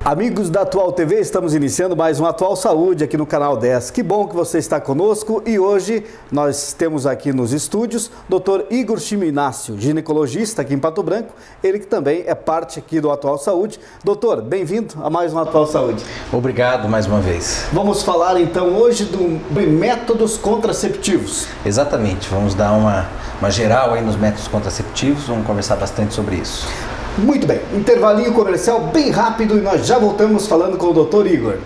Amigos da Atual TV, estamos iniciando mais um Atual Saúde aqui no Canal 10. Que bom que você está conosco e hoje nós temos aqui nos estúdios Dr. Igor Chiminasio, ginecologista aqui em Pato Branco, ele que também é parte aqui do Atual Saúde. Doutor, bem-vindo a mais um Atual Saúde. Obrigado mais uma vez. Vamos falar então hoje de métodos contraceptivos. Exatamente, vamos dar uma geral aí nos métodos contraceptivos, vamos conversar bastante sobre isso. Muito bem, intervalinho comercial bem rápido e nós já voltamos falando com o Dr. Igor.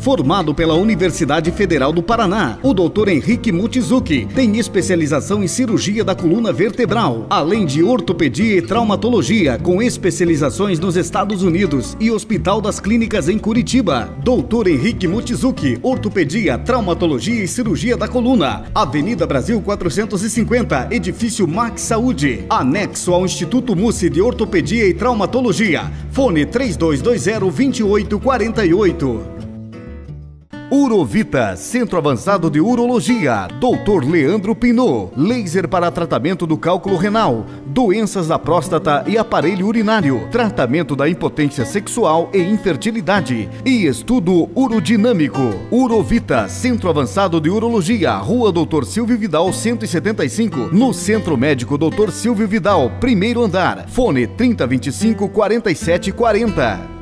Formado pela Universidade Federal do Paraná, o Dr. Henrique Mochizuki tem especialização em cirurgia da coluna vertebral, além de ortopedia e traumatologia, com especializações nos Estados Unidos e Hospital das Clínicas em Curitiba. Dr. Henrique Mochizuki, ortopedia, traumatologia e cirurgia da coluna. Avenida Brasil 450, edifício Max Saúde, anexo ao Instituto Mussi de Ortopedia e Traumatologia. Fone 3220-2848. Urovita, Centro Avançado de Urologia, Dr. Leandro Pinot, laser para tratamento do cálculo renal, doenças da próstata e aparelho urinário, tratamento da impotência sexual e infertilidade e estudo urodinâmico. Urovita, Centro Avançado de Urologia, Rua Dr. Silvio Vidal 175, no Centro Médico Dr. Silvio Vidal, primeiro andar, fone 3025-4740.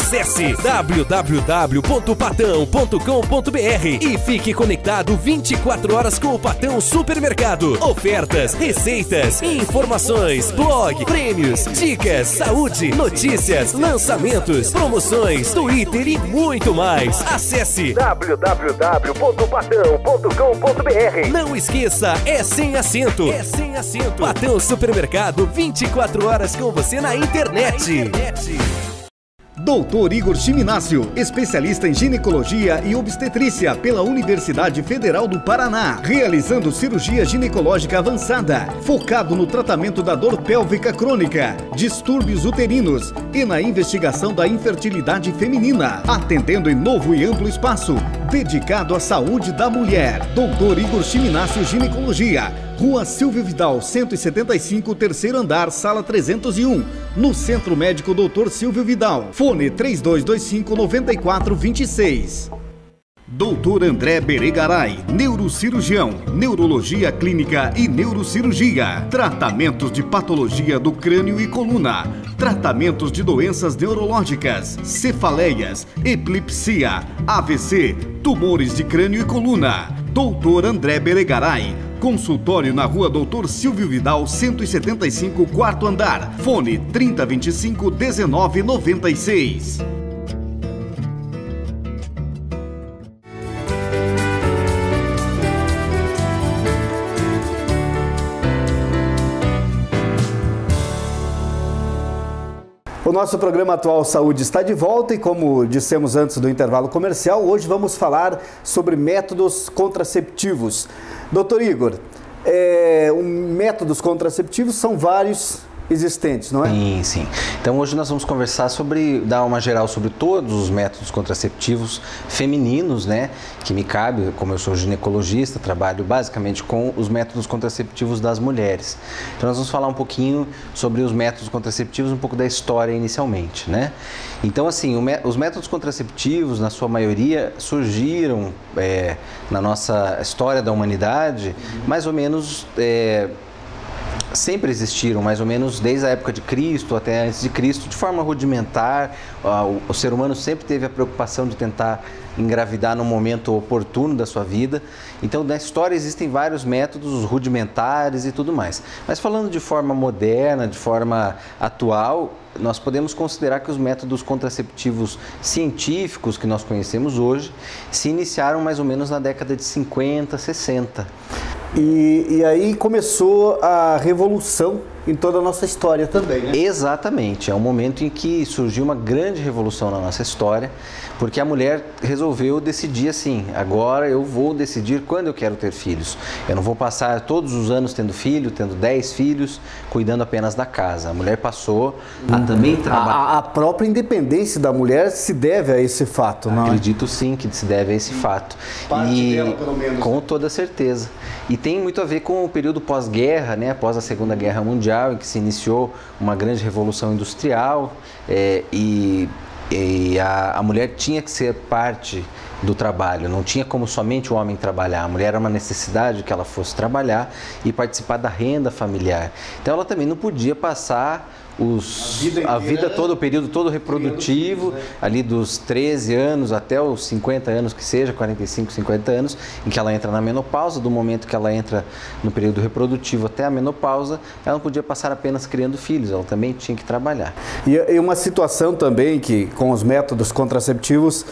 Acesse www.patão.com.br e fique conectado 24 horas com o Patão Supermercado. Ofertas, receitas, informações, blog, prêmios, dicas, saúde, notícias, lançamentos, promoções, Twitter e muito mais. Acesse www.patão.com.br. Não esqueça, é sem acento. É sem acento. Patão Supermercado, 24 horas com você na internet. Dr. Igor Chiminasio, especialista em ginecologia e obstetrícia pela Universidade Federal do Paraná, realizando cirurgia ginecológica avançada, focado no tratamento da dor pélvica crônica, distúrbios uterinos e na investigação da infertilidade feminina, atendendo em novo e amplo espaço, dedicado à saúde da mulher. Dr. Igor Chiminasio Ginecologia, Rua Silvio Vidal 175, terceiro andar, sala 301, no Centro Médico Dr. Silvio Vidal. Fone 3225-9426. Dr. André Beregaray, neurocirurgião, neurologia clínica e neurocirurgia, tratamentos de patologia do crânio e coluna, tratamentos de doenças neurológicas, cefaleias, epilepsia, AVC, tumores de crânio e coluna. Dr. André Beregaray, consultório na Rua Dr. Silvio Vidal 175, quarto andar, fone 3025-1996. O nosso programa Atual Saúde está de volta e, como dissemos antes do intervalo comercial, hoje vamos falar sobre métodos contraceptivos. Doutor Igor, métodos contraceptivos são vários existentes, não é? Sim, sim. Então hoje nós vamos conversar dar uma geral sobre todos os métodos contraceptivos femininos, né? Que me cabe, como eu sou ginecologista, trabalho basicamente com os métodos contraceptivos das mulheres. Então nós vamos falar um pouquinho sobre os métodos contraceptivos, um pouco da história inicialmente, né? Então assim, os métodos contraceptivos, na sua maioria, surgiram na nossa história da humanidade, mais ou menos... sempre existiram, mais ou menos desde a época de Cristo até antes de Cristo, de forma rudimentar. O ser humano sempre teve a preocupação de tentar engravidar no momento oportuno da sua vida. Então, na história existem vários métodos rudimentares e tudo mais. Mas falando de forma moderna, de forma atual, nós podemos considerar que os métodos contraceptivos científicos que nós conhecemos hoje se iniciaram mais ou menos na década de 50, 60. E aí começou a revolução em toda a nossa história também, né? Exatamente, é um momento em que surgiu uma grande revolução na nossa história, porque a mulher resolveu decidir assim, agora eu vou decidir quando eu quero ter filhos. Eu não vou passar todos os anos tendo filho, tendo 10 filhos, cuidando apenas da casa. A mulher passou a também trabalhar. A própria independência da mulher se deve a esse fato, não é? Acredito sim que se deve a esse fato. Parte dela, pelo menos. Com toda certeza. E tem muito a ver com o período pós-guerra, né? Após a Segunda Guerra Mundial, em que se iniciou uma grande revolução industrial e a mulher tinha que ser parte do trabalho, não tinha como somente o homem trabalhar, a mulher era uma necessidade que ela fosse trabalhar e participar da renda familiar. Então ela também não podia passar a vida toda, o período todo reprodutivo, ali dos 13 anos até os 50 anos que seja, 45, 50 anos, em que ela entra na menopausa, do momento que ela entra no período reprodutivo até a menopausa, ela não podia passar apenas criando filhos, ela também tinha que trabalhar. E uma situação também que, com os métodos contraceptivos,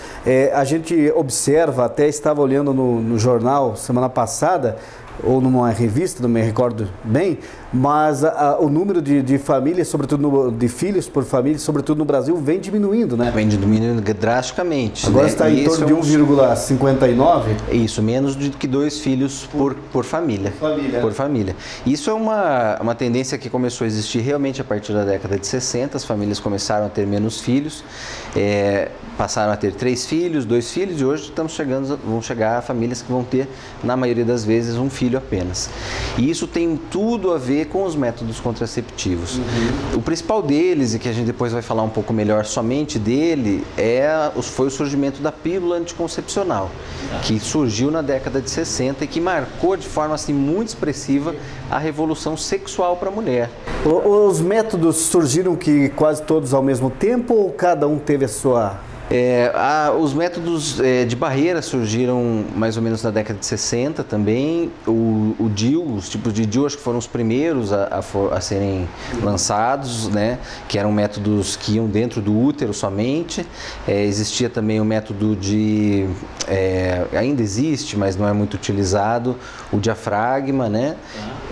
a gente observa, até estava olhando no jornal semana passada, ou numa revista, não me recordo bem, mas o número de famílias, sobretudo de filhos por família, sobretudo no Brasil, vem diminuindo, né? Vem diminuindo drasticamente. Agora né? está em torno de 1,59? Isso, menos do que 2 filhos por família. Por família. Isso é uma tendência que começou a existir realmente a partir da década de 60, as famílias começaram a ter menos filhos, passaram a ter 3 filhos, 2 filhos, e hoje vão chegar a famílias que vão ter, na maioria das vezes, um filho apenas. E isso tem tudo a ver com os métodos contraceptivos. O principal deles, e que a gente depois vai falar um pouco melhor somente dele, foi o surgimento da pílula anticoncepcional, que surgiu na década de 60 e que marcou de forma assim, muito expressiva a revolução sexual para a mulher. Os métodos surgiram que quase todos ao mesmo tempo ou cada um teve a sua... Os métodos de barreira surgiram mais ou menos na década de 60 também. O DIU, os tipos de DIU, acho que foram os primeiros a serem lançados, né? Que eram métodos que iam dentro do útero somente. Existia também o método ainda existe, mas não é muito utilizado, o diafragma, né?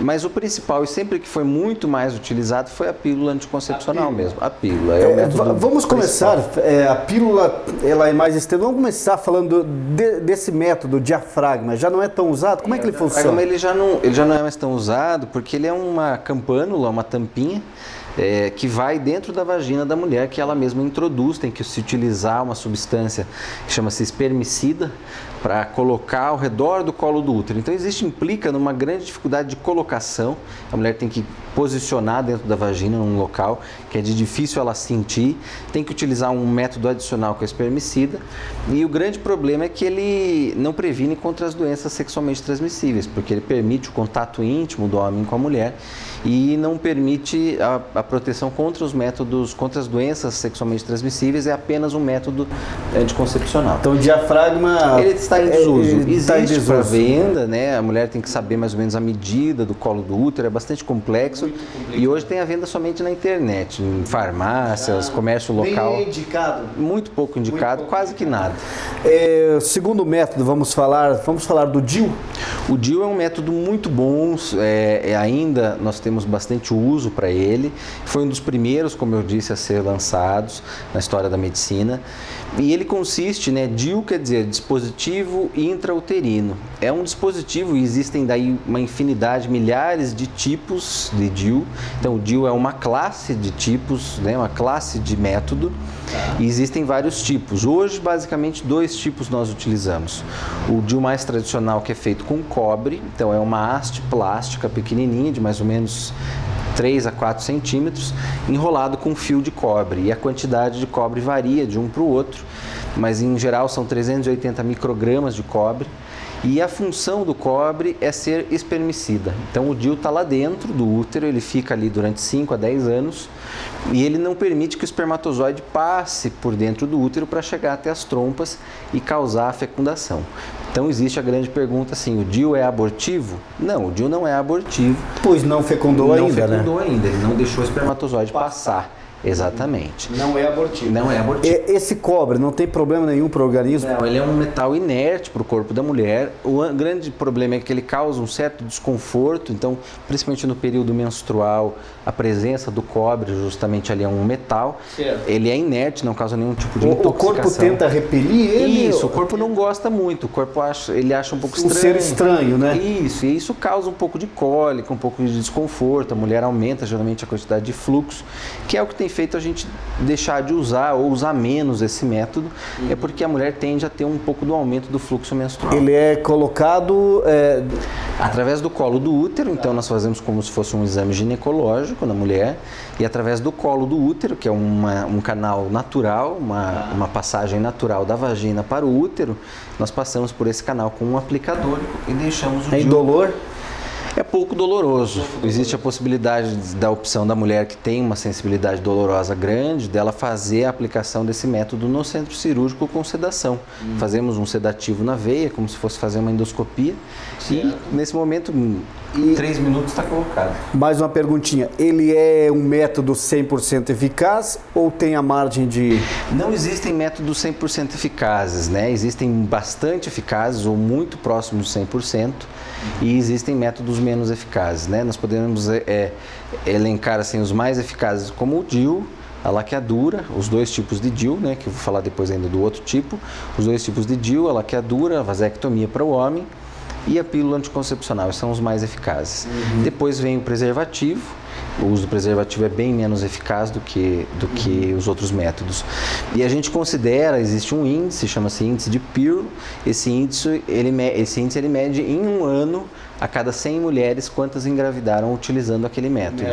Mas o principal, e sempre que foi muito mais utilizado, foi a pílula anticoncepcional mesmo. A pílula é o método Vamos começar, a pílula ela é mais extensa. Vamos começar falando desse método, diafragma. Já não é tão usado? Como é que ele funciona? Ele já não é mais tão usado porque ele é uma campânula, uma tampinha, que vai dentro da vagina da mulher, que ela mesma introduz. Tem que se utilizar uma substância que chama-se espermicida para colocar ao redor do colo do útero. Então implica numa grande dificuldade de colocação. A mulher tem que posicionar dentro da vagina, num local que é de difícil ela sentir, tem que utilizar um método adicional com a espermicida, e o grande problema é que ele não previne contra as doenças sexualmente transmissíveis, porque ele permite o contato íntimo do homem com a mulher e não permite a proteção contra as doenças sexualmente transmissíveis, é apenas um método anticoncepcional. Então o diafragma... Ele está em desuso. Existe para venda, né? A mulher tem que saber mais ou menos a medida do colo do útero, é bastante complexo. E hoje tem a venda somente na internet, em farmácias, comércio local. Bem indicado. Muito pouco indicado, quase que nada. Segundo método, vamos falar do DIU? O DIU é um método muito bom, ainda nós temos bastante uso para ele. Foi um dos primeiros, como eu disse, a ser lançados na história da medicina. E ele consiste, DIU quer dizer dispositivo intrauterino. É um dispositivo e existem daí uma infinidade, milhares de tipos de DIU. Então o DIU é uma classe de tipos, uma classe de método. E existem vários tipos. Hoje, basicamente, 2 tipos nós utilizamos. O DIU mais tradicional, que é feito com cobre, então é uma haste plástica pequenininha, de mais ou menos 3 a 4 centímetros, enrolado com fio de cobre. E a quantidade de cobre varia de um para o outro, mas em geral são 380 microgramas de cobre. E a função do cobre é ser espermicida. Então o DIU está lá dentro do útero, ele fica ali durante 5 a 10 anos e ele não permite que o espermatozoide passe por dentro do útero para chegar até as trompas e causar a fecundação. Então existe a grande pergunta assim, o DIU é abortivo? Não, o DIU não é abortivo. Pois não fecundou ainda, né? Não fecundou ainda, ele não deixou o espermatozoide passar. Exatamente. Não é abortivo. Não é abortivo. Esse cobre não tem problema nenhum para o organismo? Não, ele é um metal inerte para o corpo da mulher. O grande problema é que ele causa um certo desconforto, então, principalmente no período menstrual, a presença do cobre, justamente ali é um metal, certo. Ele é inerte, não causa nenhum tipo de intoxicação. O corpo tenta repelir ele? Isso, o corpo não gosta muito, o corpo ele acha um pouco estranho. Um ser estranho, né? Isso, e isso causa um pouco de cólica, um pouco de desconforto, a mulher aumenta geralmente a quantidade de fluxo, que é o que tem feito a gente deixar de usar ou usar menos esse método, é porque a mulher tende a ter um pouco do aumento do fluxo menstrual. Ele é colocado... através do colo do útero, então nós fazemos como se fosse um exame ginecológico na mulher, e através do colo do útero, que é um canal natural, uma passagem natural da vagina para o útero, nós passamos por esse canal com um aplicador e deixamos o DIU. Tem dolor? É pouco doloroso. Existe a possibilidade da opção da mulher que tem uma sensibilidade dolorosa grande, dela fazer a aplicação desse método no centro cirúrgico com sedação. Fazemos um sedativo na veia, como se fosse fazer uma endoscopia. Certo. E nesse momento, em 3 minutos está colocado. Mais uma perguntinha. Ele é um método 100% eficaz ou tem a margem de... Não existem métodos 100% eficazes, né? Existem bastante eficazes ou muito próximos de 100%. E existem métodos menos eficazes, né? Nós podemos elencar assim, os mais eficazes como o DIU, a laqueadura, os 2 tipos de DIU, né? Que eu vou falar depois ainda do outro tipo. Os 2 tipos de DIU, a laqueadura, a vasectomia para o homem e a pílula anticoncepcional, são os mais eficazes. Depois vem o preservativo. O uso do preservativo é bem menos eficaz do que os outros métodos. E a gente considera, existe um índice, chama-se índice de Pearl. Esse índice ele mede em um ano, a cada 100 mulheres, quantas engravidaram utilizando aquele método.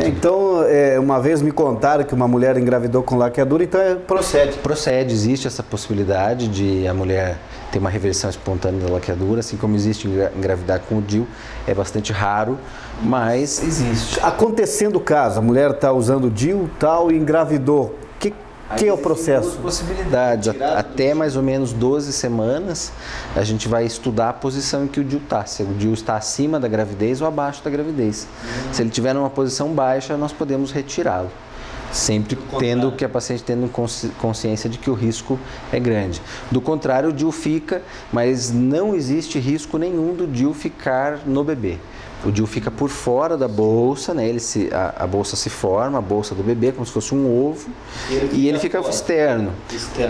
Então, uma vez me contaram que uma mulher engravidou com laqueadura, então procede. Procede, existe essa possibilidade de a mulher ter uma reversão espontânea da laqueadura, assim como existe engravidar com o DIU, é bastante raro, mas existe. Acontecendo o caso, a mulher está usando o DIU tal e engravidou, que é o processo? 2 possibilidades. Até mais ou menos 12 semanas, a gente vai estudar a posição em que o DIU está. Se o DIU está acima da gravidez ou abaixo da gravidez. Se ele estiver numa posição baixa, nós podemos retirá-lo. Sempre tendo que a paciente tendo consciência de que o risco é grande. Do contrário, o DIU fica, mas não existe risco nenhum do DIU ficar no bebê. O DIU fica por fora da bolsa, né? A bolsa se forma, a bolsa do bebê, como se fosse um ovo, e ele fica externo.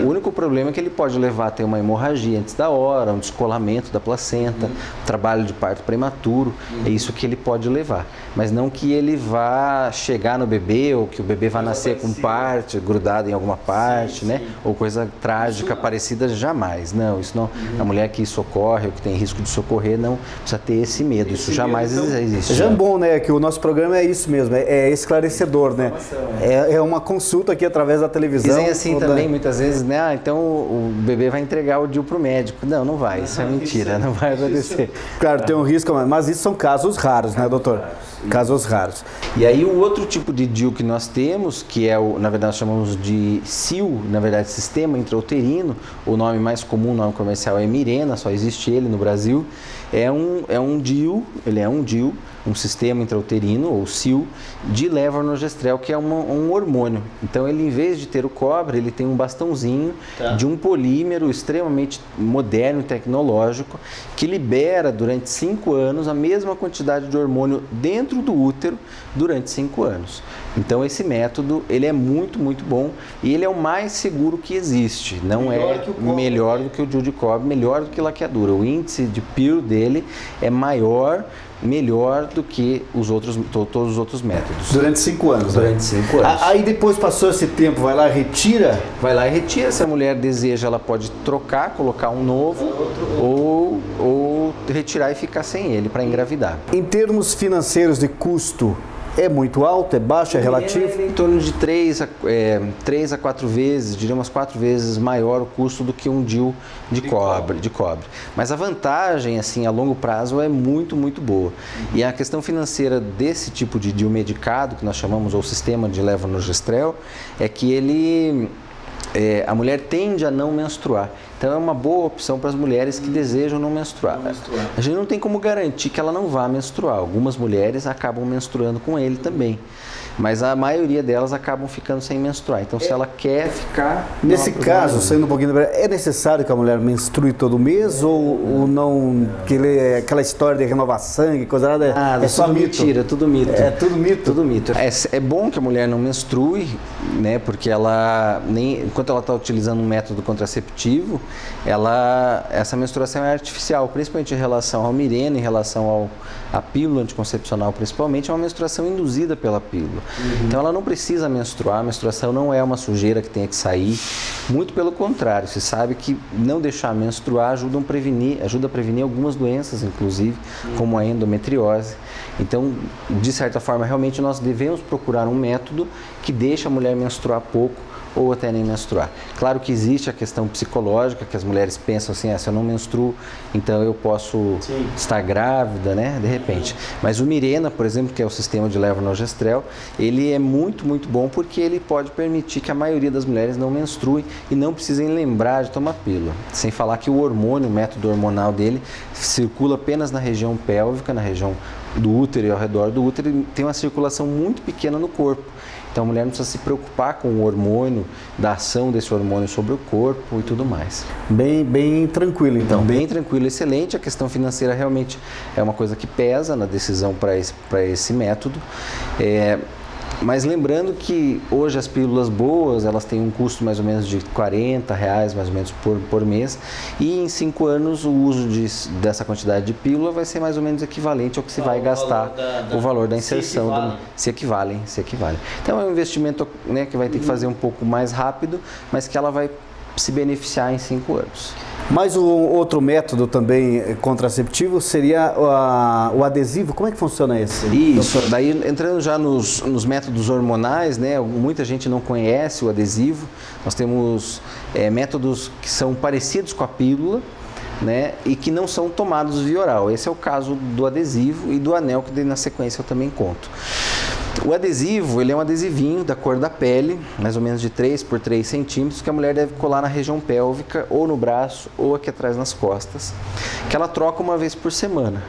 O único problema é que ele pode levar a ter uma hemorragia antes da hora, um descolamento da placenta, trabalho de parto prematuro, é isso que ele pode levar. Mas não que ele vá chegar no bebê, ou que o bebê vá nascer com parte, grudado em alguma parte, né? Ou coisa trágica parecida, jamais. Não, isso não. A mulher que isso ocorre, ou que tem risco de socorrer, não precisa ter esse medo, isso jamais existe. Já é bom, né? Que o nosso programa é isso mesmo, é esclarecedor, né? É uma consulta aqui através da televisão. Dizem assim também, muitas vezes, né? Ah, então o bebê vai entregar o DIU para o médico. Não, não vai, isso é mentira, não vai acontecer. Claro, tem um risco, mas isso são casos raros, né, doutor? Casos raros. E aí o outro tipo de DIU que nós temos, que é na verdade nós chamamos de SIU, na verdade Sistema Intrauterino, o nome mais comum, o nome comercial é Mirena, só existe ele no Brasil, é um DIU, ele é um DIU, um sistema intrauterino, ou SIU, de levonorgestrel, que é um hormônio. Então ele, em vez de ter o cobre, ele tem um bastãozinho de um polímero extremamente moderno e tecnológico, que libera durante 5 anos a mesma quantidade de hormônio dentro do útero durante 5 anos. Então esse método, ele é muito, muito bom e ele é o mais seguro que existe. Não é melhor do que o DIU de cobre, melhor do que laqueadura. O índice de Pearl dele é maior, melhor do que todos os outros métodos. Durante 5 anos. Durante 5 anos. Aí depois passou esse tempo, vai lá e retira? Vai lá e retira. Se a mulher deseja, ela pode trocar, colocar um novo ou retirar e ficar sem ele para engravidar. Em termos financeiros de custo, é muito alto, é baixo, é relativo? É em torno de 3 a 4 vezes, diria umas 4 vezes maior o custo do que um DIU de cobre. Mas a vantagem, assim, a longo prazo é muito, muito boa. E a questão financeira desse tipo de DIU medicado, que nós chamamos, ou sistema de levonorgestrel, é que a mulher tende a não menstruar. Então é uma boa opção para as mulheres que desejam não menstruar. A gente não tem como garantir que ela não vá menstruar. Algumas mulheres acabam menstruando com ele também. mas a maioria delas acabam ficando sem menstruar. Então, se ela quer ficar... Nesse caso, saindo um pouquinho da verdade, é necessário que a mulher menstrue todo mês ou não? Aquela história de renovar sangue, coisa nada, é só mito? Mentira, tudo mito. É tudo mito? Tudo mito. É bom que a mulher não menstrue, né? Porque enquanto ela está utilizando um método contraceptivo, essa menstruação é artificial, principalmente em relação ao Mirena, em relação à pílula anticoncepcional, principalmente, é uma menstruação induzida pela pílula. Então ela não precisa menstruar, a menstruação não é uma sujeira que tenha que sair, muito pelo contrário, se sabe que não deixar menstruar ajuda a prevenir algumas doenças, inclusive, como a endometriose. Então, de certa forma, realmente nós devemos procurar um método que deixe a mulher menstruar pouco ou até nem menstruar. Claro que existe a questão psicológica, que as mulheres pensam assim, se eu não menstruo, então eu posso estar grávida, né, de repente. Mas o Mirena, por exemplo, que é o sistema de levonorgestrel, ele é muito, muito bom porque ele pode permitir que a maioria das mulheres não menstruem e não precisem lembrar de tomar pílula. Sem falar que o hormônio, o método hormonal dele, circula apenas na região pélvica, na região do útero e ao redor do útero, e tem uma circulação muito pequena no corpo. Então a mulher não precisa se preocupar com o hormônio, da ação desse hormônio sobre o corpo e tudo mais. Bem tranquilo então. Bem tranquilo, excelente. A questão financeira realmente é uma coisa que pesa na decisão para esse método. Mas lembrando que hoje as pílulas boas, elas têm um custo mais ou menos de R$40 mais ou menos por mês, e em 5 anos o uso dessa quantidade de pílula vai ser mais ou menos equivalente ao que se vai gastar, o valor da inserção. Se equivalem. Então é um investimento, né, que vai ter que fazer um pouco mais rápido, mas que ela vai se beneficiar em 5 anos. Mas o outro método também contraceptivo seria o adesivo. Como é que funciona esse? Isso, daí entrando já nos métodos hormonais, né? Muita gente não conhece o adesivo. Nós temos métodos que são parecidos com a pílula, né? E que não são tomados via oral. Esse é o caso do adesivo e do anel, que na sequência eu também conto. O adesivo, ele é um adesivinho da cor da pele, mais ou menos de 3 por 3 centímetros, que a mulher deve colar na região pélvica, ou no braço, ou aqui atrás nas costas, que ela troca uma vez por semana.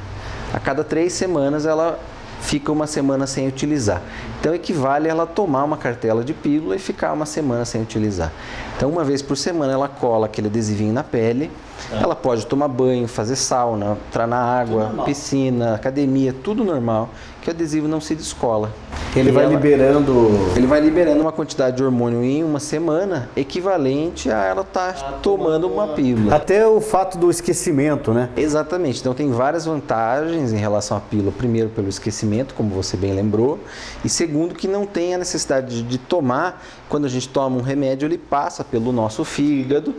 A cada 3 semanas ela fica uma semana sem utilizar. Então equivale a ela tomar uma cartela de pílula e ficar uma semana sem utilizar. Então uma vez por semana ela cola aquele adesivinho na pele. Ela pode tomar banho, fazer sauna, entrar na água, piscina, academia, tudo normal, que o adesivo não se descola. Ele vai liberando uma quantidade de hormônio em uma semana equivalente a ela estar tomando uma pílula. Até o fato do esquecimento, né? Exatamente. Então tem várias vantagens em relação à pílula. Primeiro, pelo esquecimento, como você bem lembrou. E segundo, que não tem a necessidade de tomar. Quando a gente toma um remédio, ele passa pelo nosso fígado.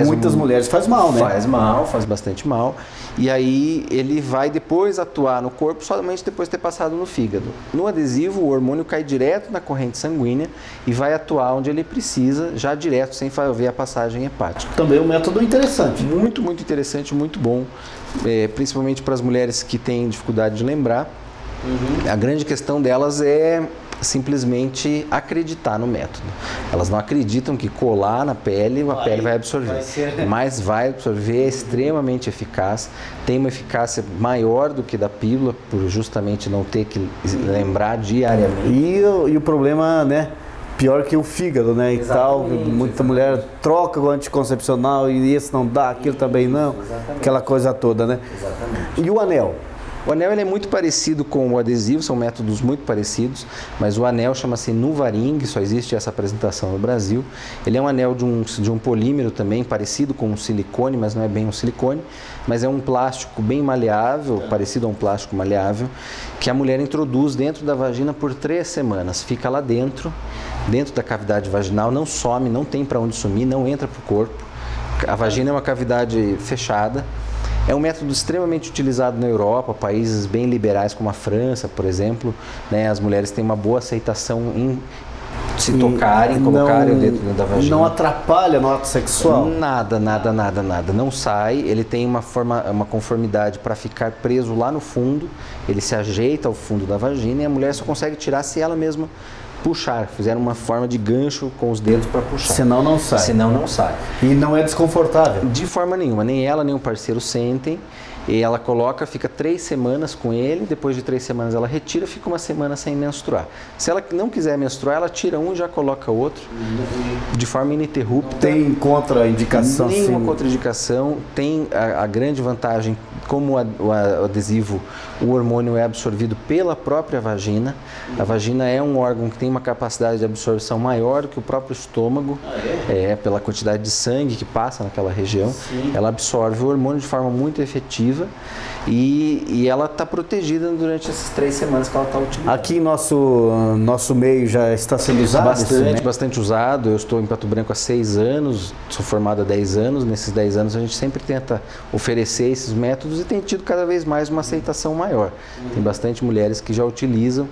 Muitas mulheres faz mal, né? Faz mal, faz bastante mal. E aí ele vai depois atuar no corpo somente depois de ter passado no fígado. No adesivo, o hormônio cai direto na corrente sanguínea e vai atuar onde ele precisa, já direto, sem haver a passagem hepática. Também um método interessante. Muito, muito interessante, muito bom. Principalmente para as mulheres que têm dificuldade de lembrar. A grande questão delas é simplesmente acreditar no método. Elas não acreditam que colar na pele, a pele vai absorver. Mas vai absorver, é extremamente eficaz, tem uma eficácia maior do que da pílula, por justamente não ter que lembrar diariamente. E o problema, né? Pior que o fígado, né? E tal, muita mulher troca o anticoncepcional e esse não dá, aquilo também não, aquela coisa toda, né? Exatamente. E o anel? O anel ele é muito parecido com o adesivo, são métodos muito parecidos, mas o anel chama-se Nuvaring, só existe essa apresentação no Brasil. Ele é um anel de um polímero também, parecido com um silicone, mas não é bem um silicone, mas é um plástico bem maleável, parecido a um plástico maleável, que a mulher introduz dentro da vagina por 3 semanas. Fica lá dentro da cavidade vaginal, não some, não tem para onde sumir, não entra para o corpo. A vagina é uma cavidade fechada. É um método extremamente utilizado na Europa, países bem liberais como a França, por exemplo, né? As mulheres têm uma boa aceitação em se tocarem, colocarem o dedo dentro da vagina. Não atrapalha no ato sexual? Nada. Não sai, ele tem uma conformidade para ficar preso lá no fundo, ele se ajeita ao fundo da vagina e a mulher só consegue tirar se ela mesma puxar, fizeram uma forma de gancho com os dedos para puxar. Senão não sai. Senão não sai. E não é desconfortável? De forma nenhuma, nem ela nem o parceiro sentem. E ela coloca, fica 3 semanas com ele, depois de 3 semanas ela retira, fica 1 semana sem menstruar. Se ela não quiser menstruar, ela tira um e já coloca outro, de forma ininterrupta. Tem contraindicação? Nenhuma contraindicação. Tem a grande vantagem, como o adesivo, o hormônio é absorvido pela própria vagina. A vagina é um órgão que tem uma capacidade de absorção maior que o próprio estômago, pela quantidade de sangue que passa naquela região. Sim. Ela absorve o hormônio de forma muito efetiva e ela está protegida durante essas 3 semanas que ela está utilizando. Aqui em nosso meio já está sendo usado? Bastante usado. Eu estou em Pato Branco há 6 anos, sou formado há 10 anos. Nesses 10 anos a gente sempre tenta oferecer esses métodos e tem tido cada vez mais uma aceitação maior. Tem bastante mulheres que já utilizam.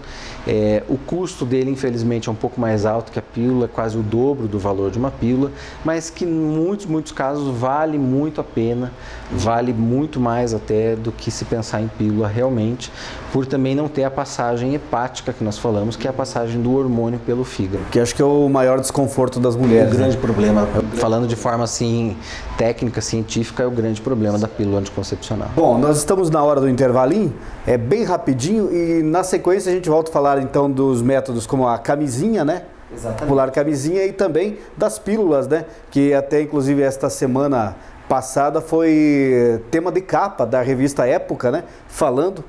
O custo dele, infelizmente, é um pouco mais alto que a pílula, quase o dobro do valor de uma pílula, mas que em muitos casos vale muito a pena, vale muito mais até do que se pensar em pílula realmente, por também não ter a passagem hepática que nós falamos, que é a passagem do hormônio pelo fígado. Que acho que é o maior desconforto das mulheres. O grande problema, falando de forma assim técnica, científica, é o grande problema da pílula anticoncepcional. Bom, nós estamos na hora do intervalinho, é bem rapidinho e na sequência a gente volta a falar então dos métodos como a camisinha, né? Exatamente. Pular camisinha e também das pílulas, né? Que até inclusive esta semana passada foi tema de capa da revista Época, né? Falando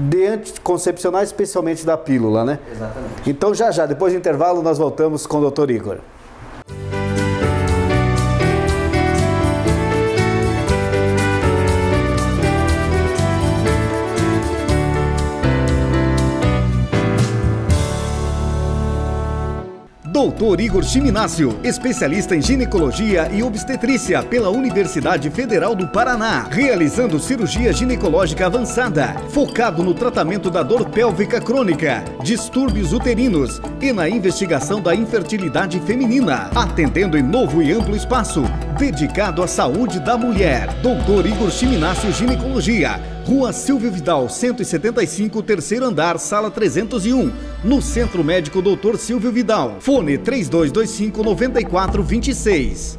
de anticoncepcionais, especialmente da pílula, né? Exatamente. Então já, depois do intervalo, nós voltamos com o Dr. Igor. Doutor Igor Chiminácio, especialista em ginecologia e obstetrícia pela Universidade Federal do Paraná, realizando cirurgia ginecológica avançada, focado no tratamento da dor pélvica crônica, distúrbios uterinos e na investigação da infertilidade feminina, atendendo em novo e amplo espaço, dedicado à saúde da mulher. Doutor Igor Chiminácio Ginecologia, Rua Silvio Vidal, 175, terceiro andar, sala 301, no Centro Médico Dr. Silvio Vidal. Fone 3225-9426.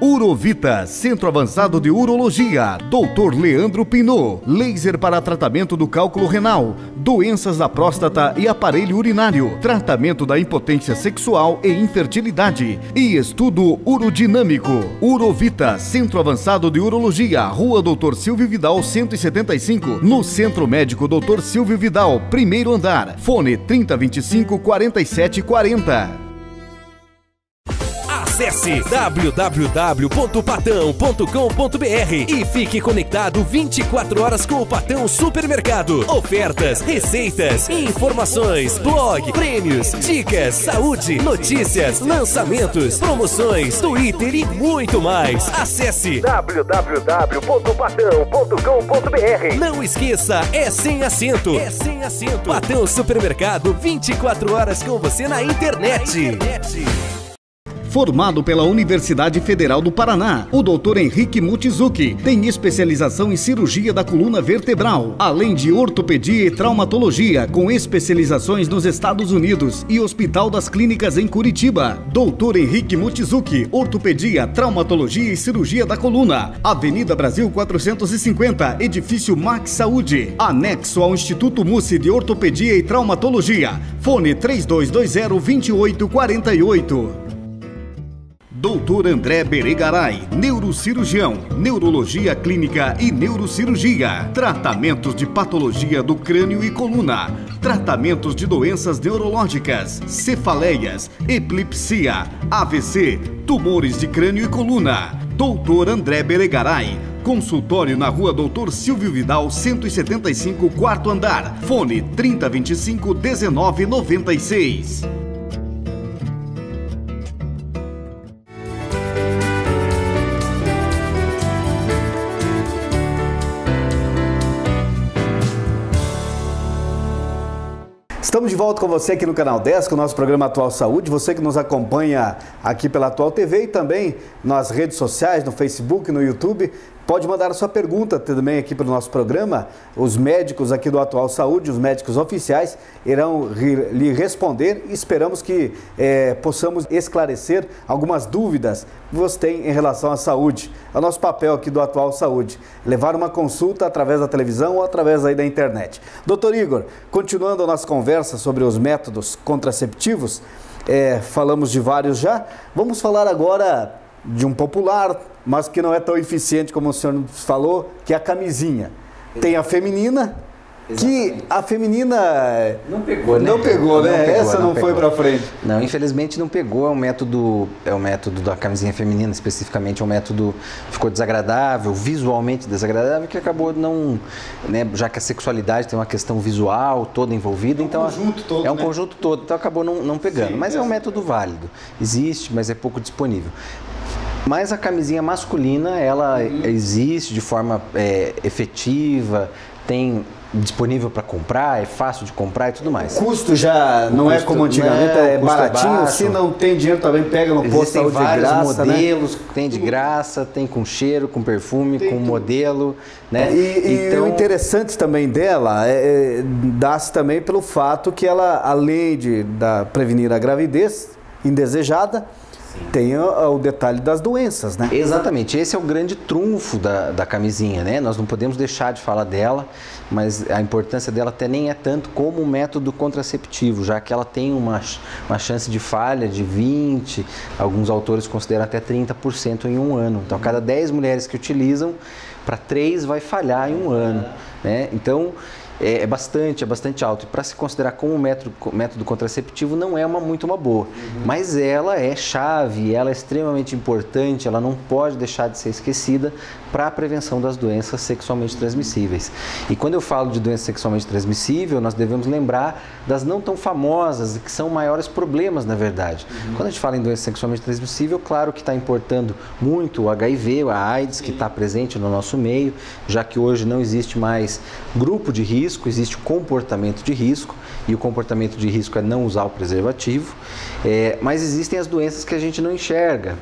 Urovita, Centro Avançado de Urologia, Dr. Leandro Pinot, laser para tratamento do cálculo renal, doenças da próstata e aparelho urinário, tratamento da impotência sexual e infertilidade e estudo urodinâmico. Urovita, Centro Avançado de Urologia, Rua Dr. Silvio Vidal, 175, no Centro Médico Dr. Silvio Vidal, primeiro andar. Fone 3025-4740. Acesse www.patão.com.br e fique conectado 24 horas com o Patão Supermercado. Ofertas, receitas, informações, blog, prêmios, dicas, saúde, notícias, lançamentos, promoções, Twitter e muito mais. Acesse www.patão.com.br. Não esqueça, é sem acento. É sem acento. Patão Supermercado, 24 horas com você na internet. Formado pela Universidade Federal do Paraná, o Dr. Henrique Mochizuki tem especialização em cirurgia da coluna vertebral, além de ortopedia e traumatologia, com especializações nos Estados Unidos e Hospital das Clínicas em Curitiba. Dr. Henrique Mochizuki, ortopedia, traumatologia e cirurgia da coluna. Avenida Brasil 450, edifício Max Saúde, anexo ao Instituto Mussi de Ortopedia e Traumatologia. Fone 3220-2848. Dr. André Beregaray, neurocirurgião, neurologia clínica e neurocirurgia, tratamentos de patologia do crânio e coluna, tratamentos de doenças neurológicas, cefaleias, epilepsia, AVC, tumores de crânio e coluna. Dr. André Beregaray, consultório na Rua Dr. Silvio Vidal, 175, quarto andar. Fone 3025-1996. Estamos de volta com você aqui no Canal 10, com o nosso programa Atual Saúde. Você que nos acompanha aqui pela Atual TV e também nas redes sociais, no Facebook, no YouTube. Pode mandar a sua pergunta também aqui para o nosso programa. Os médicos aqui do Atual Saúde, os médicos oficiais, irão lhe responder e esperamos que possamos esclarecer algumas dúvidas que você tem em relação à saúde. É o nosso papel aqui do Atual Saúde, levar uma consulta através da televisão ou através aí da internet. Doutor Igor, continuando a nossa conversa sobre os métodos contraceptivos, falamos de vários já, vamos falar agora de um popular, mas que não é tão eficiente como o senhor nos falou, que é a camisinha. Tem a feminina, que a feminina não pegou, né? Não pegou, né? Essa não foi para frente. Não, infelizmente não pegou. É o método da camisinha feminina, especificamente, é um método que ficou desagradável, visualmente desagradável, que acabou não, né, já que a sexualidade tem uma questão visual toda envolvida, então conjunto todo, é um conjunto todo, então acabou não pegando. Mas é um método válido, existe, mas é pouco disponível. Mas a camisinha masculina, ela existe de forma efetiva, tem disponível para comprar, é fácil de comprar e tudo mais. O custo já não é como antigamente, é baratinho, se não tem dinheiro também pega no posto de saúde de graça. Existem vários modelos, né? Tem de graça, tem com cheiro, com perfume, com modelo, né? Então, o interessante também dela dá-se também pelo fato que ela, além de prevenir a gravidez indesejada, tem o detalhe das doenças, né? Exatamente, esse é o grande trunfo da camisinha, né? Nós não podemos deixar de falar dela, mas a importância dela até nem é tanto como um método contraceptivo, já que ela tem uma chance de falha de 20%, alguns autores consideram até 30% em um ano. Então, cada 10 mulheres que utilizam, para 3 vai falhar em um ano, né? Então, é bastante alto. E para se considerar como método contraceptivo não é muito uma boa. Mas ela é chave, ela é extremamente importante, ela não pode deixar de ser esquecida para a prevenção das doenças sexualmente transmissíveis. E quando eu falo de doença sexualmente transmissível, nós devemos lembrar das não tão famosas, que são maiores problemas, na verdade. Quando a gente fala em doença sexualmente transmissível, claro que está importando muito o HIV, a AIDS, que está presente no nosso meio, já que hoje não existe mais grupo de risco, existe o comportamento de risco, e o comportamento de risco é não usar o preservativo, mas existem as doenças que a gente não enxerga.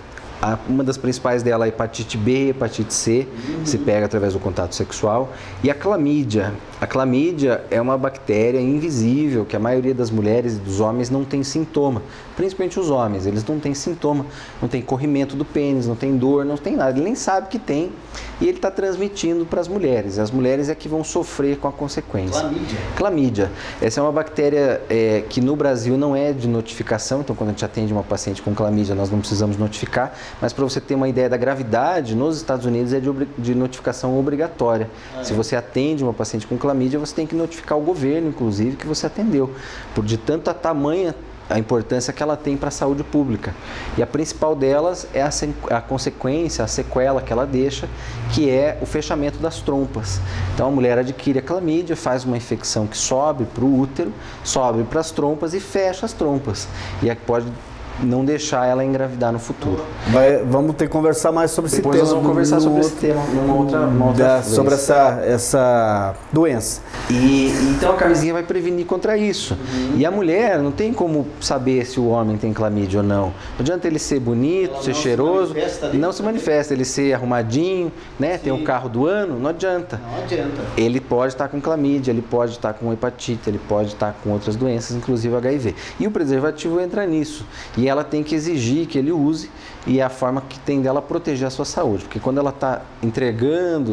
Uma das principais dela é a hepatite B, hepatite C, se pega através do contato sexual, e a clamídia. A clamídia é uma bactéria invisível que a maioria das mulheres e dos homens não tem sintoma, principalmente os homens, eles não têm sintoma, não tem corrimento do pênis, não tem dor, não tem nada, ele nem sabe que tem, e ele está transmitindo para as mulheres. As mulheres é que vão sofrer com a consequência. Clamídia. Clamídia. Essa é uma bactéria que no Brasil não é de notificação, então quando a gente atende uma paciente com clamídia nós não precisamos notificar, mas para você ter uma ideia da gravidade, nos Estados Unidos é de notificação obrigatória. Se você atende uma paciente com clamídia, você tem que notificar o governo, inclusive, que você atendeu, de tanto a tamanha a importância que ela tem para a saúde pública. E a principal delas é a consequência, a sequela que ela deixa, que é o fechamento das trompas. Então a mulher adquire a clamídia, faz uma infecção que sobe para o útero, sobe para as trompas e fecha as trompas. E pode não deixar ela engravidar no futuro. Vamos ter que conversar mais sobre esse tema. Depois nós vamos conversar sobre esse tema numa outra vez. Sobre essa doença. Então a camisinha vai prevenir contra isso. E a mulher não tem como saber se o homem tem clamídia ou não. Não adianta ele ser bonito, ser cheiroso, não se manifesta. Ele ser arrumadinho, né? Ter o carro do ano, não adianta. Não adianta. Ele pode estar com clamídia, ele pode estar com hepatite, ele pode estar com outras doenças, inclusive HIV. E o preservativo entra nisso. E ela tem que exigir que ele use, e é a forma que tem dela proteger a sua saúde, porque quando ela está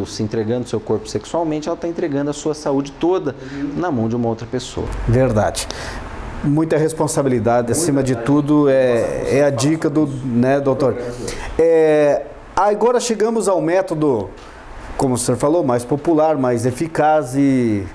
se entregando seu corpo sexualmente, ela está entregando a sua saúde toda na mão de uma outra pessoa. Verdade. Muita responsabilidade, acima de tudo, é a dica né, doutor? Agora chegamos ao método, como o senhor falou, mais popular, mais eficaz e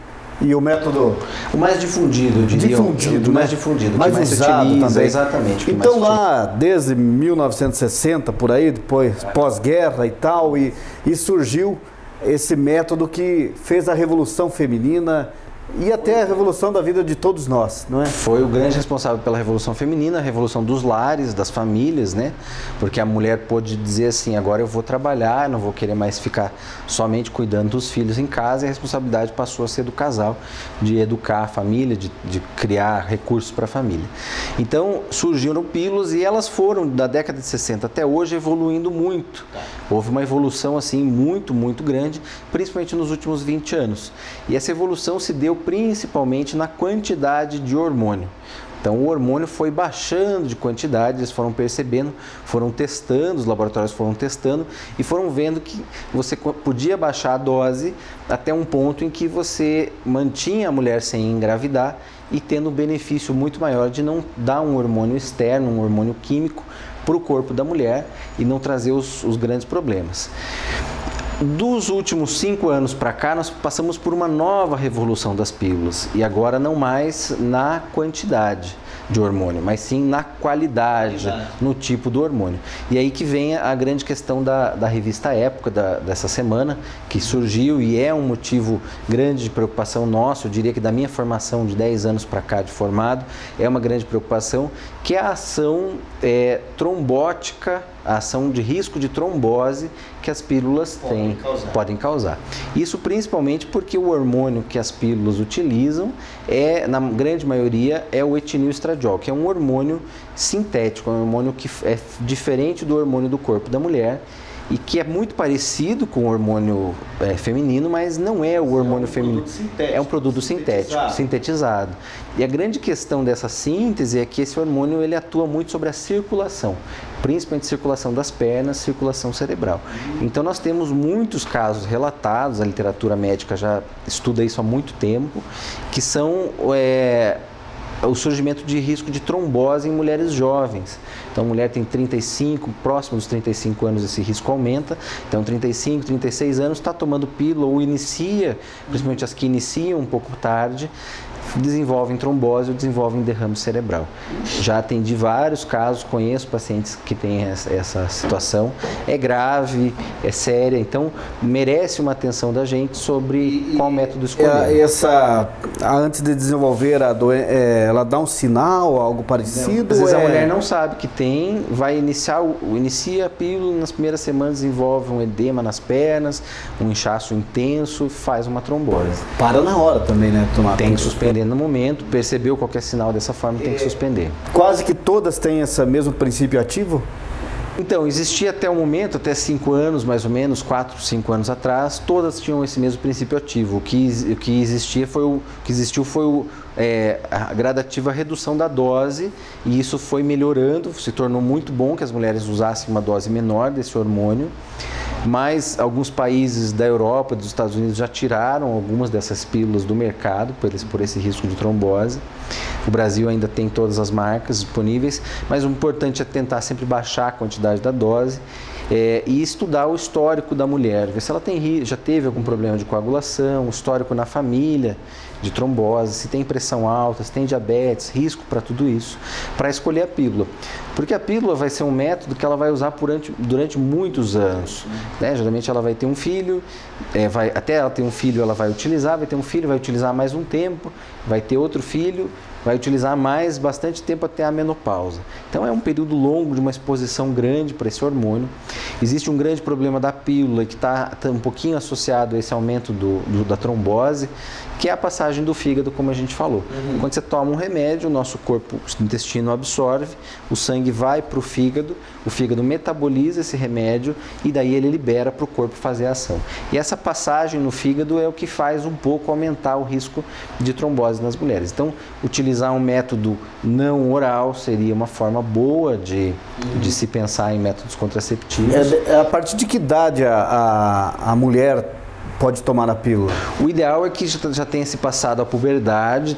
o método... O mais difundido, eu diria. O mais difundido, mais usado utiliza, também. Exatamente. Então lá, desde 1960, por aí, depois pós-guerra e tal, e surgiu esse método que fez a revolução feminina e até a revolução da vida de todos nós, não é? Foi o grande responsável pela Revolução Feminina, a revolução dos lares, das famílias, né? Porque a mulher pôde dizer assim, agora eu vou trabalhar, não vou querer mais ficar somente cuidando dos filhos em casa, e a responsabilidade passou a ser do casal, de educar a família, de criar recursos para a família. Então, surgiram pílulas e elas foram, da década de 60 até hoje, evoluindo muito. Houve uma evolução, assim, muito, muito grande, principalmente nos últimos 20 anos. E essa evolução se deu principalmente na quantidade de hormônio. Então, o hormônio foi baixando de quantidade, eles foram percebendo, foram testando, os laboratórios foram testando e foram vendo que você podia baixar a dose até um ponto em que você mantinha a mulher sem engravidar e tendo um benefício muito maior de não dar um hormônio externo, um hormônio químico para o corpo da mulher e não trazer os grandes problemas. Dos últimos 5 anos para cá, nós passamos por uma nova revolução das pílulas e agora não mais na quantidade de hormônio, mas sim na qualidade, no tipo do hormônio. E aí que vem a grande questão da revista Época dessa semana, que surgiu e é um motivo grande de preocupação nosso, eu diria que da minha formação de 10 anos para cá de formado, é uma grande preocupação, que é a ação trombótica, a ação de risco de trombose que as pílulas podem causar. Isso principalmente porque o hormônio que as pílulas utilizam, na grande maioria, é o etilenoestradiol, que é um hormônio sintético, é um hormônio que é diferente do hormônio do corpo da mulher e que é muito parecido com o hormônio feminino, mas não é o hormônio feminino. É um produto sintetizado. E a grande questão dessa síntese é que esse hormônio ele atua muito sobre a circulação, principalmente circulação das pernas, circulação cerebral. Então nós temos muitos casos relatados, a literatura médica já estuda isso há muito tempo, que são o surgimento de risco de trombose em mulheres jovens. Então, a mulher tem 35, próximo dos 35 anos esse risco aumenta. Então, 35, 36 anos, está tomando pílula ou inicia, principalmente as que iniciam um pouco tarde, desenvolvem trombose ou desenvolvem derrame cerebral. Já atendi vários casos, conheço pacientes que têm essa situação. É grave, é séria, então merece uma atenção da gente sobre qual método escolher. Antes de desenvolver a doença, ela dá um sinal, algo parecido? Às vezes a mulher não sabe que tem, vai inicia a pílula, nas primeiras semanas desenvolve um edema nas pernas, um inchaço intenso, faz uma trombose. Para na hora também, né? Tem que suspender no momento, percebeu qualquer sinal dessa forma, tem que suspender. Quase que todas têm esse mesmo princípio ativo? Então, existia até o momento, até 5 anos, mais ou menos, 4, 5 anos atrás, todas tinham esse mesmo princípio ativo. O que existiu foi a gradativa redução da dose, e isso foi melhorando, se tornou muito bom que as mulheres usassem uma dose menor desse hormônio. Mas alguns países da Europa, dos Estados Unidos, já tiraram algumas dessas pílulas do mercado por esse risco de trombose. O Brasil ainda tem todas as marcas disponíveis, mas o importante é tentar sempre baixar a quantidade da dose e estudar o histórico da mulher, ver se ela já teve algum problema de coagulação, o histórico na família de trombose, se tem pressão alta, se tem diabetes, risco para tudo isso, para escolher a pílula. Porque a pílula vai ser um método que ela vai usar durante muitos anos. Né? Geralmente ela vai ter um filho, até ela ter um filho ela vai utilizar, vai ter um filho, vai utilizar mais um tempo, vai ter outro filho, vai utilizar bastante tempo até a menopausa. Então é um período longo de uma exposição grande para esse hormônio. Existe um grande problema da pílula que está um pouquinho associado a esse aumento da trombose, que é a passagem do fígado, como a gente falou. Quando você toma um remédio, o nosso corpo, o intestino absorve, o sangue vai para o fígado metaboliza esse remédio e daí ele libera para o corpo fazer a ação. E essa passagem no fígado é o que faz um pouco aumentar o risco de trombose nas mulheres. Então, utilizar um método não oral seria uma forma boa de se pensar em métodos contraceptivos. A partir de que idade a mulher pode tomar a pílula? O ideal é que já tenha se passado a puberdade,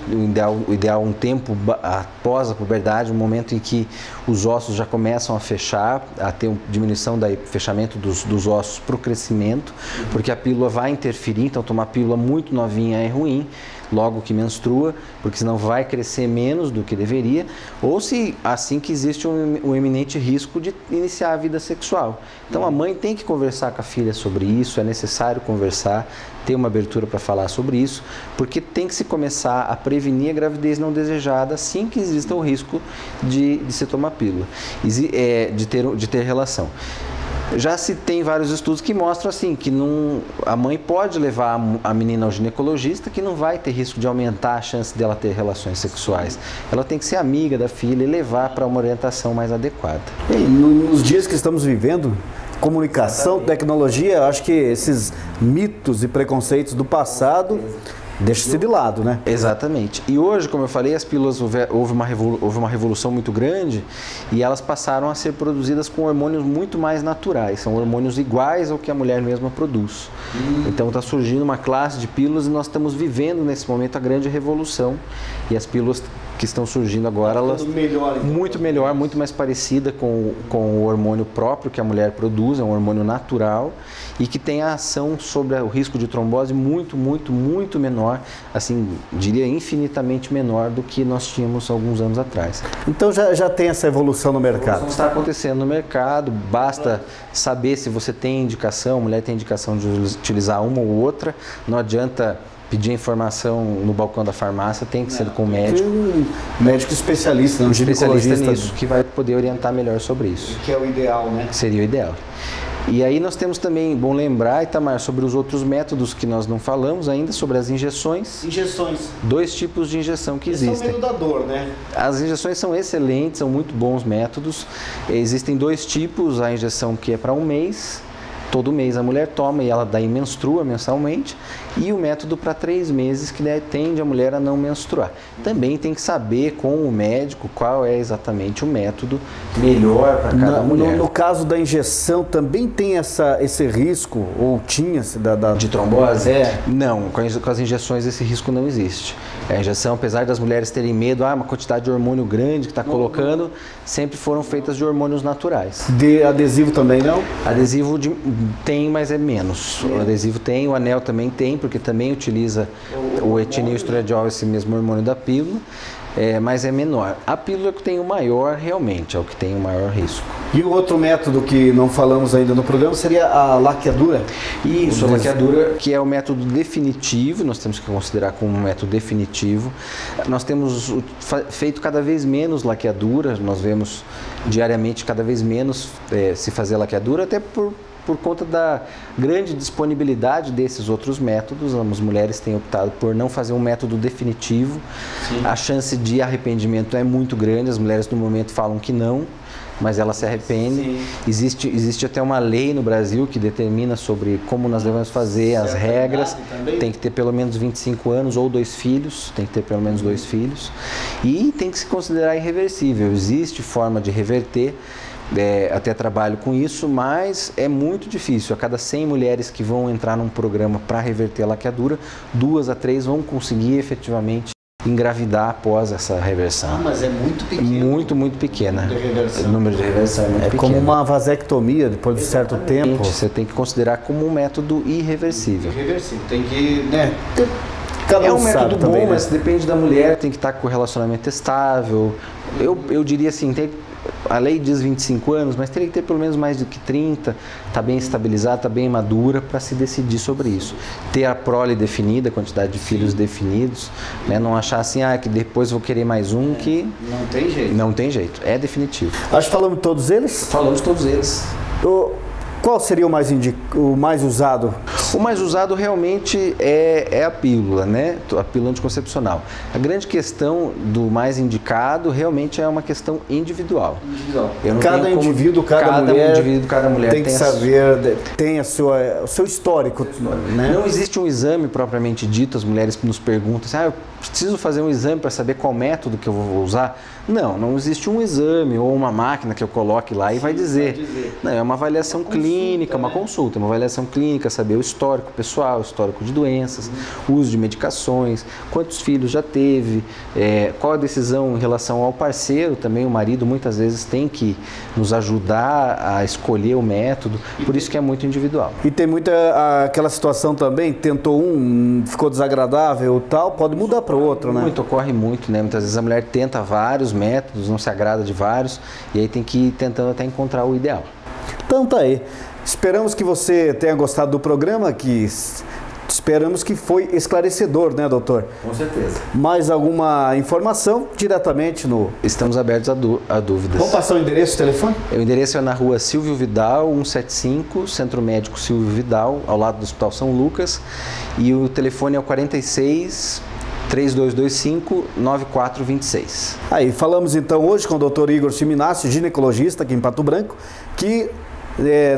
o ideal um tempo após a puberdade, um momento em que os ossos já começam a fechar, a ter uma diminuição do fechamento dos ossos para o crescimento, porque a pílula vai interferir, então tomar pílula muito novinha é ruim. logo que menstrua, porque senão vai crescer menos do que deveria, ou se assim que existe um iminente risco de iniciar a vida sexual. Então a mãe tem que conversar com a filha sobre isso, é necessário conversar, ter uma abertura para falar sobre isso, porque tem que se começar a prevenir a gravidez não desejada assim que exista o risco de se tomar pílula, de ter relação. Já se tem vários estudos que mostram assim, que a mãe pode levar a menina ao ginecologista, que não vai ter risco de aumentar a chance dela ter relações sexuais. Ela tem que ser amiga da filha e levar para uma orientação mais adequada. E nos dias que estamos vivendo, comunicação, tecnologia, acho que esses mitos e preconceitos do passado deixa-se de lado, né? Exatamente. E hoje, como eu falei, as pílulas houve uma revolução muito grande e elas passaram a ser produzidas com hormônios muito mais naturais. São hormônios iguais ao que a mulher mesma produz. Então está surgindo uma classe de pílulas e nós estamos vivendo nesse momento a grande revolução. E as pílulas que estão surgindo agora, elas muito melhor, muito mais parecida com o hormônio próprio que a mulher produz, é um hormônio natural e que tem a ação sobre o risco de trombose muito, muito, muito menor, assim, diria infinitamente menor do que nós tínhamos alguns anos atrás. Então já tem essa evolução no mercado? Está acontecendo no mercado, basta saber se você tem indicação, a mulher tem indicação de utilizar uma ou outra, não adianta pedir informação no balcão da farmácia, tem que ser com o médico. Um médico especialista, um ginecologista nisso, que vai poder orientar melhor sobre isso. Que é o ideal, né? Seria o ideal. E aí nós temos também, bom lembrar, Itamar, sobre os outros métodos que nós não falamos ainda, sobre as injeções. Injeções. 2 tipos de injeção que existem. São meio da dor, né? As injeções são excelentes, são muito bons métodos. Existem 2 tipos, a injeção que é para 1 mês, todo mês a mulher toma e ela daí menstrua mensalmente, e o método para 3 meses, que tende a mulher a não menstruar. Também tem que saber com o médico qual é exatamente o método melhor para cada mulher. No caso da injeção, também tem esse risco, ou tinha de trombose? Não, com as injeções esse risco não existe. A injeção, apesar das mulheres terem medo, uma quantidade de hormônio grande que está colocando, sempre foram feitas de hormônios naturais. De adesivo também não? Adesivo tem, mas é menos. O adesivo tem, o anel também tem, porque também utiliza o etinil estradiol, esse mesmo hormônio da pílula, mas é menor. A pílula que tem o maior, realmente, é o que tem o maior risco. E o outro método que não falamos ainda no programa seria a laqueadura? Isso, a laqueadura, que é o método definitivo, nós temos que considerar como um método definitivo. Nós temos feito cada vez menos laqueadura, nós vemos diariamente cada vez menos se fazer laqueadura, até por conta da grande disponibilidade desses outros métodos. As mulheres têm optado por não fazer um método definitivo. Sim. A chance de arrependimento é muito grande, as mulheres no momento falam que não, mas elas se arrependem. Existe até uma lei no Brasil que determina sobre como nós devemos fazer, as regras. Tem que ter pelo menos 25 anos ou 2 filhos, tem que ter pelo menos 2 filhos. E tem que se considerar irreversível. Existe forma de reverter, até trabalho com isso, mas é muito difícil. A cada 100 mulheres que vão entrar num programa para reverter a laqueadura, 2 a 3 vão conseguir efetivamente engravidar após essa reversão. Mas é muito pequeno. Muito, muito pequena. O número de reversão é muito pequeno. Como uma vasectomia depois de certo tempo. Você tem que considerar como um método irreversível. Irreversível. Tem que, é um método bom, também, mas depende da mulher, tem que estar com o relacionamento estável. Eu diria assim, a lei diz 25 anos, mas teria que ter pelo menos mais do que 30, está bem estabilizada, está bem madura para se decidir sobre isso. Ter a prole definida, a quantidade de filhos definidos, né? Não achar assim, que depois vou querer mais um, que... Não tem jeito. Não tem jeito, é definitivo. Acho que falamos todos eles? Falamos todos eles. Qual seria o mais usado? O mais usado realmente é a pílula, né? A pílula anticoncepcional. A grande questão do mais indicado realmente é uma questão individual. Cada indivíduo, cada mulher tem que saber, tem o seu histórico. Né? Não existe um exame propriamente dito, as mulheres nos perguntam assim, eu preciso fazer um exame para saber qual método que eu vou usar. Não existe um exame ou uma máquina que eu coloque lá e vai dizer. Não, é uma avaliação clínica, uma consulta, uma avaliação clínica, saber o histórico, histórico pessoal, histórico de doenças, uso de medicações, quantos filhos já teve, qual a decisão em relação ao parceiro, também o marido muitas vezes tem que nos ajudar a escolher o método, por isso que é muito individual. E tem muita aquela situação também, tentou ficou desagradável tal, pode mudar para o outro, né? Muito, ocorre muito, né? Muitas vezes a mulher tenta vários métodos, não se agrada de vários, e aí tem que ir tentando até encontrar o ideal. Então tá aí. Esperamos que você tenha gostado do programa, esperamos que foi esclarecedor, né, doutor? Com certeza. Mais alguma informação diretamente no... Estamos abertos a dúvidas. Vamos passar o endereço, o telefone? O endereço é na rua Silvio Vidal, 175, Centro Médico Silvio Vidal, ao lado do Hospital São Lucas. E o telefone é o 46 3225 9426. Aí, falamos então hoje com o Dr. Igor Chiminassi, ginecologista aqui em Pato Branco, que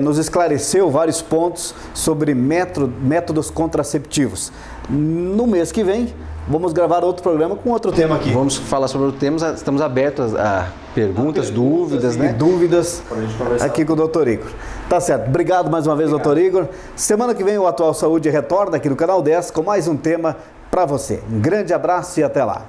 nos esclareceu vários pontos sobre métodos contraceptivos. No mês que vem, vamos gravar outro programa com outro tema aqui. Vamos falar sobre o tema, estamos abertos a perguntas, dúvidas, né? Dúvidas aqui com o Dr. Igor. Tá certo. Obrigado mais uma vez, Dr. Igor. Semana que vem o Atual Saúde retorna aqui no Canal 10 com mais um tema para você. Um grande abraço e até lá.